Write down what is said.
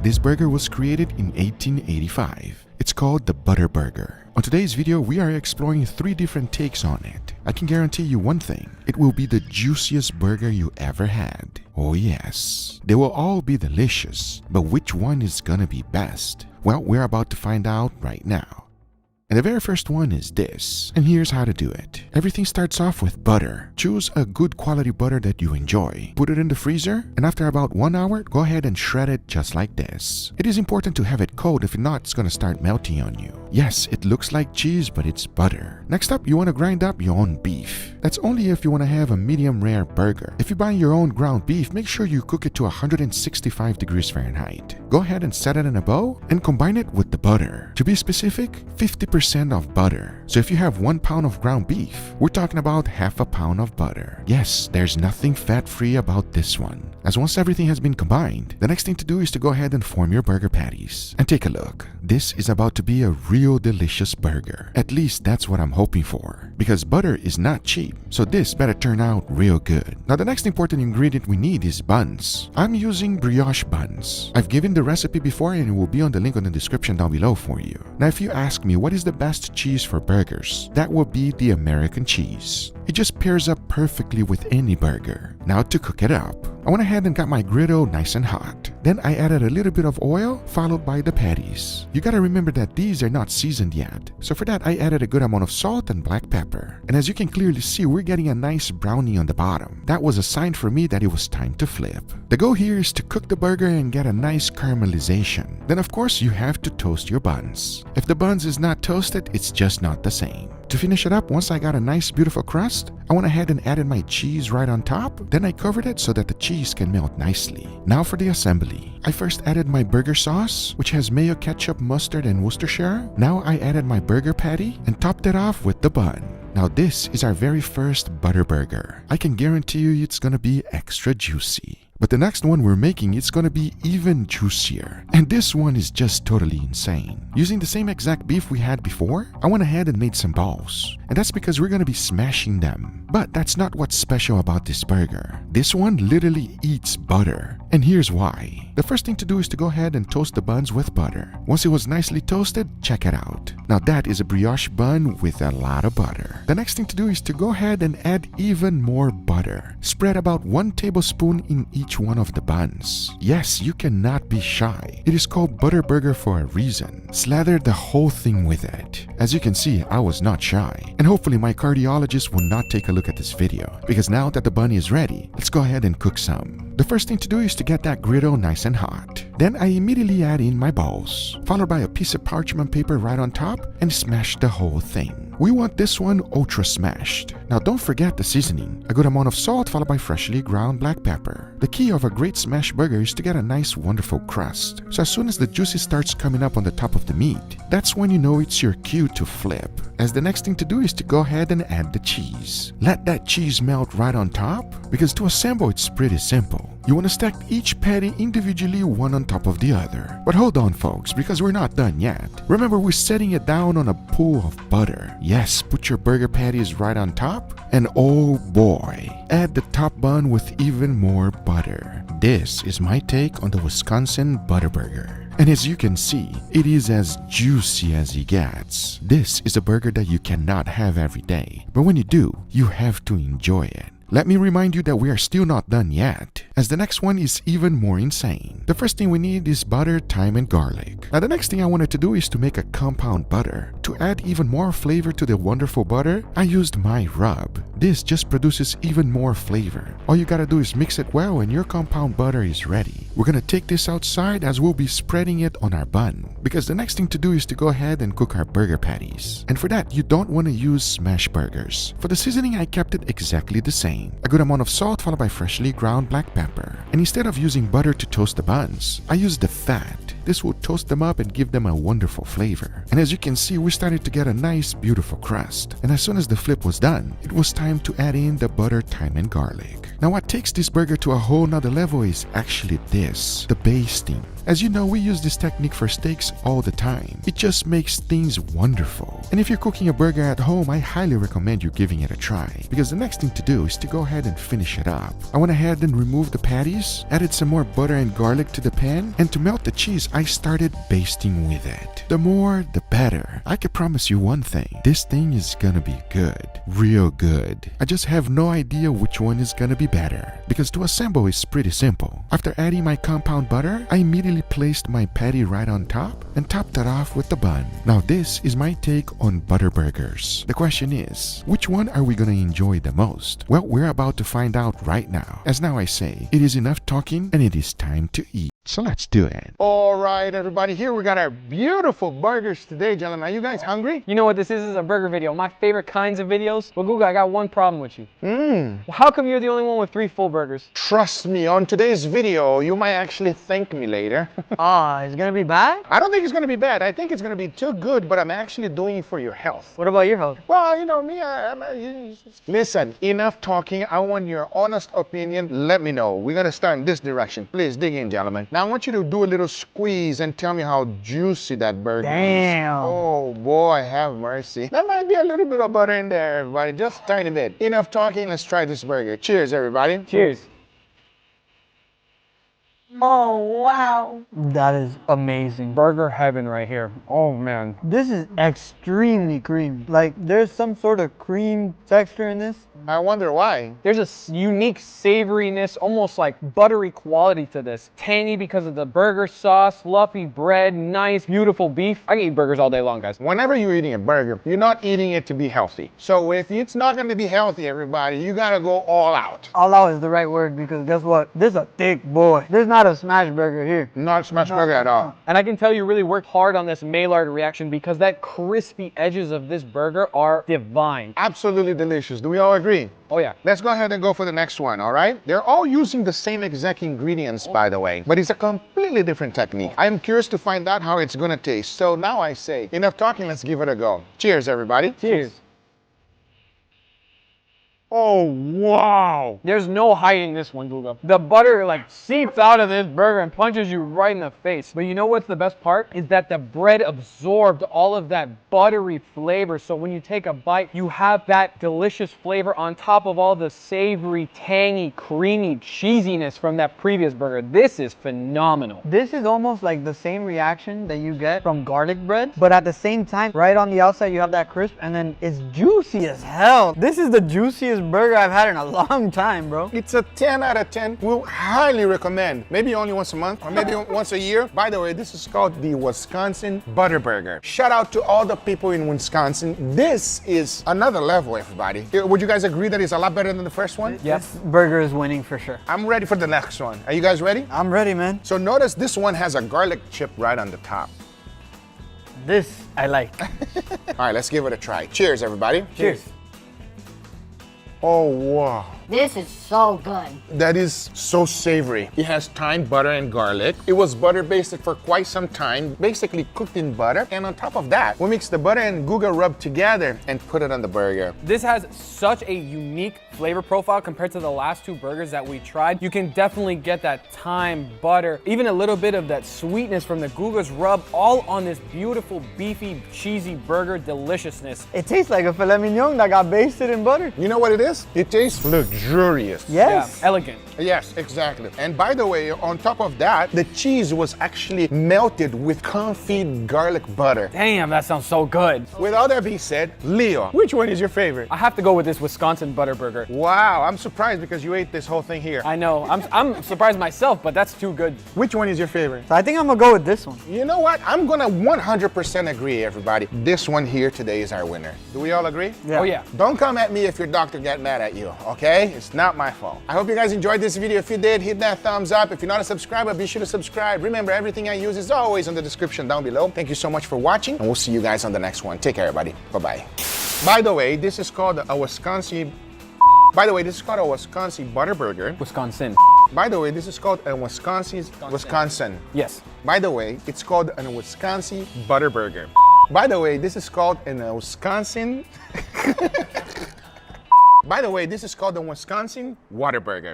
This burger was created in 1885. It's called the Butter Burger. On today's video, we are exploring 3 different takes on it. I can guarantee you one thing, it will be the juiciest burger you ever had. Oh yes, they will all be delicious, but which one is gonna be best? Well, we're about to find out right now. And the very first one is this, and here's how to do it. Everything starts off with butter. Choose a good quality butter that you enjoy. Put it in the freezer, and after about 1 hour, go ahead and shred it just like this. It is important to have it cold, if not, it's gonna start melting on you. Yes, it looks like cheese, but it's butter. Next up, you wanna grind up your own beef. That's only if you wanna have a medium rare burger. If you buy your own ground beef, make sure you cook it to 165 degrees Fahrenheit. Go ahead and set it in a bowl and combine it with the butter. To be specific, 50% of butter. So if you have 1 pound of ground beef, we're talking about half a pound of butter. Yes, there's nothing fat-free about this one. As once everything has been combined, the next thing to do is to go ahead and form your burger patties. And take a look. This is about to be a real delicious burger. At least that's what I'm hoping for. Because butter is not cheap, so this better turn out real good. Now the next important ingredient we need is buns. I'm using brioche buns. I've given the recipe before and it will be on the link on the description down below for you. Now if you ask me what is the best cheese for burgers, that will be the American cheese. It just pairs up perfectly with any burger. Now to cook it up, I went ahead and got my griddle nice and hot. Then I added a little bit of oil followed by the patties. You gotta remember that these are not seasoned yet. So for that I added a good amount of salt and black pepper. And as you can clearly see, we're getting a nice brownie on the bottom. That was a sign for me that it was time to flip. The goal here is to cook the burger and get a nice caramelization. Then of course you have to toast your buns. If the buns is not toasted, it's just not the same. To finish it up, once I got a nice beautiful crust, I went ahead and added my cheese right on top. Then I covered it so that the cheese can melt nicely. Now for the assembly. I first added my burger sauce, which has mayo, ketchup, mustard, and Worcestershire. Now I added my burger patty and topped it off with the bun. Now this is our very first butter burger. I can guarantee you it's gonna be extra juicy. But the next one we're making, it's gonna be even juicier. And this one is just totally insane. Using the same exact beef we had before, I went ahead and made some balls. And that's because we're gonna be smashing them. But that's not what's special about this burger. This one literally eats butter. And here's why. The first thing to do is to go ahead and toast the buns with butter. Once it was nicely toasted, check it out. Now that is a brioche bun with a lot of butter. The next thing to do is to go ahead and add even more butter. Spread about 1 tablespoon in each one of the buns. Yes, you cannot be shy. It is called butter burger for a reason. Slather the whole thing with it. As you can see, I was not shy. And hopefully my cardiologist will not take a look at this video. Because now that the bun is ready, let's go ahead and cook some. The first thing to do is to get that griddle nice and hot. Then I immediately add in my balls, followed by a piece of parchment paper right on top, and smash the whole thing. We want this one ultra smashed. Now don't forget the seasoning. A good amount of salt followed by freshly ground black pepper. The key of a great smash burger is to get a nice wonderful crust. So as soon as the juicy starts coming up on the top of the meat, that's when you know it's your cue to flip. As the next thing to do is to go ahead and add the cheese. Let that cheese melt right on top, because to assemble it's pretty simple. You want to stack each patty individually, one on top of the other. But hold on folks, because we're not done yet. Remember, we're setting it down on a pool of butter. Yes, put your burger patties right on top. And oh boy, add the top bun with even more butter. This is my take on the Wisconsin butter burger. And as you can see, it is as juicy as it gets. This is a burger that you cannot have every day. But when you do, you have to enjoy it. Let me remind you that we are still not done yet, as the next one is even more insane. The first thing we need is butter, thyme, and garlic. Now the next thing I wanted to do is to make a compound butter. To add even more flavor to the wonderful butter, I used my rub. This just produces even more flavor. All you gotta do is mix it well and your compound butter is ready. We're gonna take this outside as we'll be spreading it on our bun, because the next thing to do is to go ahead and cook our burger patties. And for that, you don't want to use smash burgers. For the seasoning, I kept it exactly the same. A good amount of salt followed by freshly ground black pepper. And instead of using butter to toast the buns, I used the fat. This will toast them up and give them a wonderful flavor. And as you can see, we started to get a nice beautiful crust. And as soon as the flip was done, it was time to add in the butter, thyme, and garlic. Now what takes this burger to a whole nother level is actually this, the basting. As you know, we use this technique for steaks all the time. It just makes things wonderful. And if you're cooking a burger at home, I highly recommend you giving it a try, because the next thing to do is to go ahead and finish it up. I went ahead and removed the patties, added some more butter and garlic to the pan, and to melt the cheese, I started basting with it. The more, the better. I can promise you one thing, this thing is gonna be good. Real good. I just have no idea which one is gonna be better, because to assemble is pretty simple. After adding my compound butter, I immediately placed my patty right on top and topped it off with the bun. Now this is my take on butter burgers. The question is, which one are we gonna enjoy the most? Well, we're about to find out right now. As now I say, it is enough talking and it is time to eat. So let's do it. All right, everybody, here we got our beautiful burgers today, gentlemen. Are you guys hungry? You know what this is a burger video. My favorite kinds of videos. Well, Google, I got one problem with you. Well, how come you're the only one with 3 full burgers? Trust me, on today's video, you might actually thank me later. It's gonna be bad? I don't think it's gonna be bad. I think it's gonna be too good, but I'm actually doing it for your health. What about your health? Well, you know me, listen, enough talking. I want your honest opinion. Let me know. We're gonna start in this direction. Please dig in, gentlemen. Now I want you to do a little squeeze and tell me how juicy that burger is. Damn. Oh boy, have mercy. There might be a little bit of butter in there, everybody. Just a tiny bit. Enough talking, let's try this burger. Cheers, everybody. Cheers. Oh, wow. That is amazing. Burger heaven right here. Oh, man. This is extremely creamy. Like, there's some sort of cream texture in this. I wonder why. There's a unique savoriness, almost like buttery quality to this. Tangy because of the burger sauce, fluffy bread, nice, beautiful beef. I can eat burgers all day long, guys. Whenever you're eating a burger, you're not eating it to be healthy. So if it's not going to be healthy, everybody, you got to go all out. All out is the right word, because guess what? This is a thick boy. There's not a smash burger here. Not smash burger at all. And I can tell you really worked hard on this Maillard reaction, because that crispy edges of this burger are divine. Absolutely delicious. Do we all agree? Oh yeah. Let's go ahead and go for the next one, all right? They're all using the same exact ingredients, by the way, but it's a completely different technique. I'm curious to find out how it's gonna taste. So now I say, enough talking, let's give it a go. Cheers, everybody. Cheers. Oh, wow. There's no hiding this one, Google. The butter like seeps out of this burger and punches you right in the face. But you know what's the best part? Is that the bread absorbed all of that buttery flavor. So when you take a bite, you have that delicious flavor on top of all the savory, tangy, creamy cheesiness from that previous burger. This is phenomenal. This is almost like the same reaction that you get from garlic bread, but at the same time, right on the outside, you have that crisp, and then it's juicy as hell. This is the juiciest burger I've had in a long time, bro. It's a 10 out of 10. We'll highly recommend. Maybe only once a month or maybe once a year. By the way, this is called the Wisconsin Butter Burger. Shout out to all the people in Wisconsin. This is another level, everybody. Would you guys agree that it's a lot better than the first one? Yes. This burger is winning for sure. I'm ready for the next one. Are you guys ready? I'm ready, man. So notice this one has a garlic chip right on the top. This I like. All right, let's give it a try. Cheers, everybody. Cheers. Oh, wow. This is so good. That is so savory. It has thyme, butter, and garlic. It was butter basted for quite some time, basically cooked in butter. And on top of that, we mix the butter and Googa rub together and put it on the burger. This has such a unique flavor profile compared to the last 2 burgers that we tried. You can definitely get that thyme, butter, even a little bit of that sweetness from the Googa's rub, all on this beautiful, beefy, cheesy burger deliciousness. It tastes like a filet mignon that got basted in butter. You know what it is? It tastes luxurious. Yes. Yeah, elegant. Yes, exactly. And by the way, on top of that, the cheese was actually melted with confit garlic butter. Damn, that sounds so good. With all that being said, Leo, which one is your favorite? I have to go with this Wisconsin butter burger. Wow, I'm surprised because you ate this whole thing here. I know, I'm surprised myself, but that's too good. Which one is your favorite? So I think I'm gonna go with this one. You know what? I'm gonna 100% agree, everybody. This one here today is our winner. Do we all agree? Yeah. Oh yeah. Don't come at me if your doctor got mad at you, okay? It's not my fault. I hope you guys enjoyed this video. If you did, hit that thumbs up. If you're not a subscriber, be sure to subscribe. Remember, everything I use is always in the description down below. Thank you so much for watching, and we'll see you guys on the next one. Take care, everybody. Bye-bye. By the way, this is called a Wisconsin... By the way, this is called a Wisconsin Butter Burger. Wisconsin. By the way, this is called a Wisconsin. Yes. By the way, it's called a Wisconsin Butter Burger. By the way, this is called a Wisconsin... By the way, this is called the Wisconsin Water Burger.